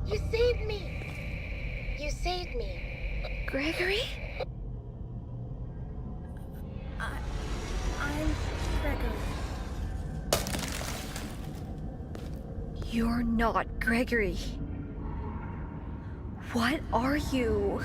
You saved me. You saved me. Gregory? I'm Gregory. You're not Gregory. What are you?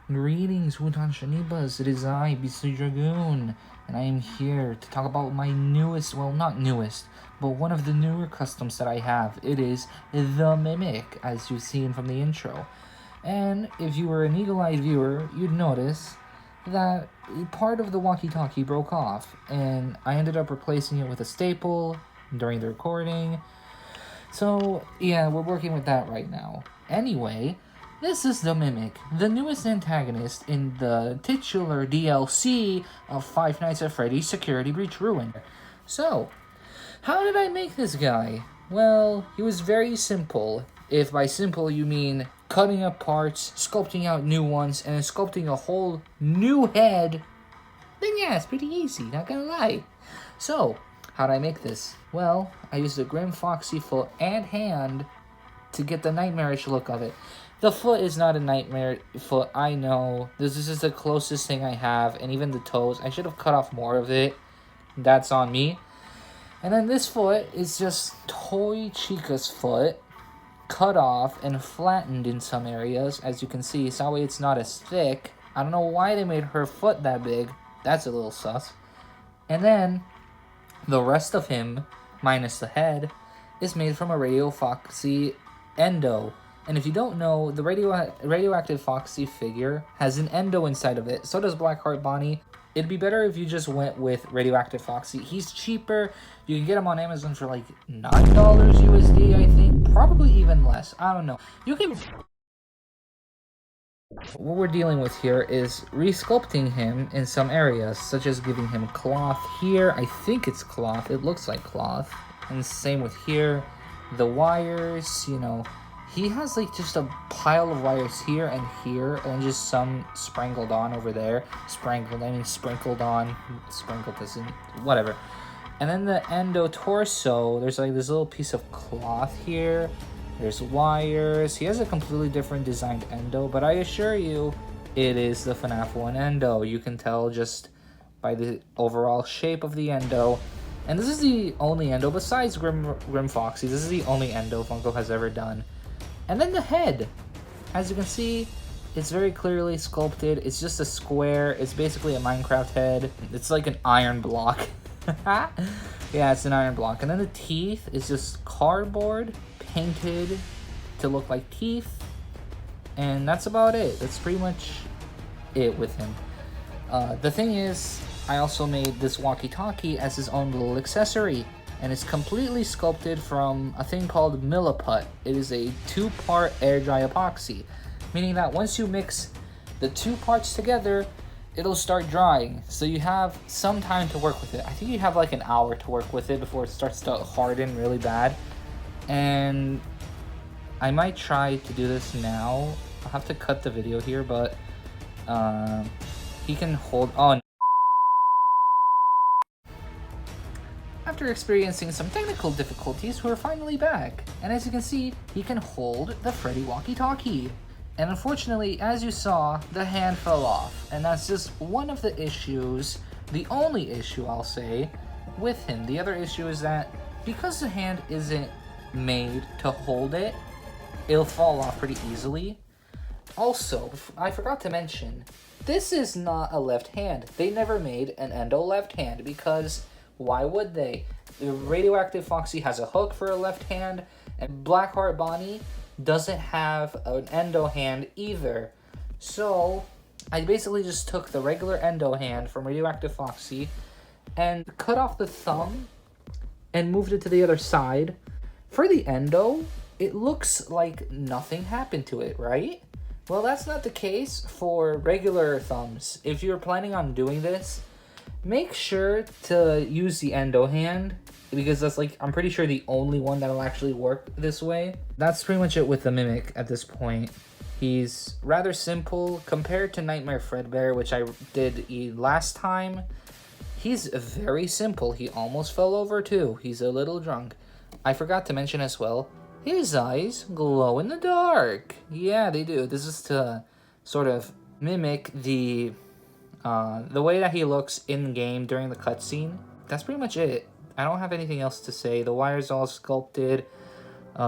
Greetings, Wutan Shanibas. It is I, Beastly Dragoon, and I am here to talk about my newest, well, not newest, but one of the newer customs that I have. It is the Mimic, as you've seen from the intro. And if you were an eagle-eyed viewer, you'd notice that part of the walkie-talkie broke off, and I ended up replacing it with a staple during the recording. So, yeah, we're working with that right now. Anyway, this is the Mimic, the newest antagonist in the titular DLC of Five Nights at Freddy's Security Breach Ruin. So, how did I make this guy? Well, he was very simple. If by simple you mean cutting up parts, sculpting out new ones, and sculpting a whole new head, then yeah, it's pretty easy, not gonna lie. So, how'd I make this? Well, I used a Grim Foxy foot and hand to get the nightmarish look of it. The foot is not a nightmare foot, I know. This is the closest thing I have, and even the toes. I should have cut off more of it. That's on me. And then this foot is just Toy Chica's foot, cut off and flattened in some areas, as you can see. So that way it's not as thick. I don't know why they made her foot that big. That's a little sus. And then the rest of him, minus the head, is made from a Radio Foxy endo. And if you don't know, the radioactive Foxy figure has an endo inside of it. So does Blackheart Bonnie. It'd be better if you just went with Radioactive Foxy. He's cheaper. You can get him on Amazon for like $9 USD, I think. Probably even less. I don't know. You can... What we're dealing with here is resculpting him in some areas, such as giving him cloth here. I think it's cloth. It looks like cloth. And same with here. The wires, you know... He has like just a pile of wires here, and just some sprinkled on over there. Sprinkled on. Sprinkled isn't, whatever. And then the endo torso, there's like this little piece of cloth here. There's wires. He has a completely different designed endo, but I assure you, it is the FNaF 1 endo. You can tell just by the overall shape of the endo. And this is the only endo, besides Grim Foxy, this is the only endo Funko has ever done. And then the head, as you can see, it's very clearly sculpted. It's just a square. It's basically a Minecraft head. It's like an iron block. Yeah, it's an iron block. And then the teeth is just cardboard painted to look like teeth. And that's about it. That's pretty much it with him. The thing is, I also made this walkie-talkie as his own little accessory. And it's completely sculpted from a thing called Milliput. It is a 2-part air dry epoxy, meaning that once you mix the 2 parts together, it'll start drying. So you have some time to work with it. I think you have like an hour to work with it before it starts to harden really bad. And I might try to do this now. I'll have to cut the video here, but he can hold on. After experiencing some technical difficulties, we're finally back. And as you can see, he can hold the Freddy walkie-talkie. And unfortunately, as you saw, the hand fell off. And that's just one of the issues, the only issue I'll say, with him. The other issue is that because the hand isn't made to hold it, it'll fall off pretty easily. Also, I forgot to mention, this is not a left hand. They never made an endo left hand because... Why would they? The Radioactive Foxy has a hook for a left hand, and Blackheart Bonnie doesn't have an endo hand either. So, I basically just took the regular endo hand from Radioactive Foxy and cut off the thumb and moved it to the other side. For the endo, it looks like nothing happened to it, right? Well, that's not the case for regular thumbs. If you're planning on doing this, make sure to use the endo hand, because that's like, I'm pretty sure the only one that'll actually work this way. That's pretty much it with the Mimic at this point. He's rather simple compared to Nightmare Fredbear, which I did last time. he's very simple. He almost fell over too. He's a little drunk. I forgot to mention as well, his eyes glow in the dark. Yeah, they do. This is to sort of mimic the way that he looks in game during the cutscene. That's pretty much it. I don't have anything else to say. The wire's all sculpted.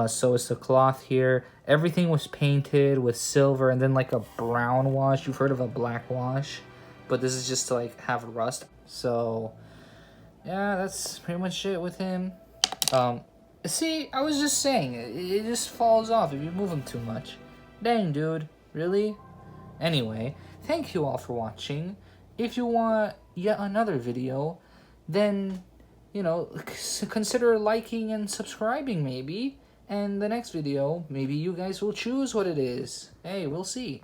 So is the cloth here. Everything was painted with silver and then like a brown wash. You've heard of a black wash, but this is just to like have rust. So yeah, that's pretty much it with him. See, I was just saying, it just falls off if you move him too much. Dang, dude, really? Anyway, thank you all for watching. If you want yet another video, then, you know, consider liking and subscribing maybe. And the next video, maybe you guys will choose what it is. Hey, we'll see.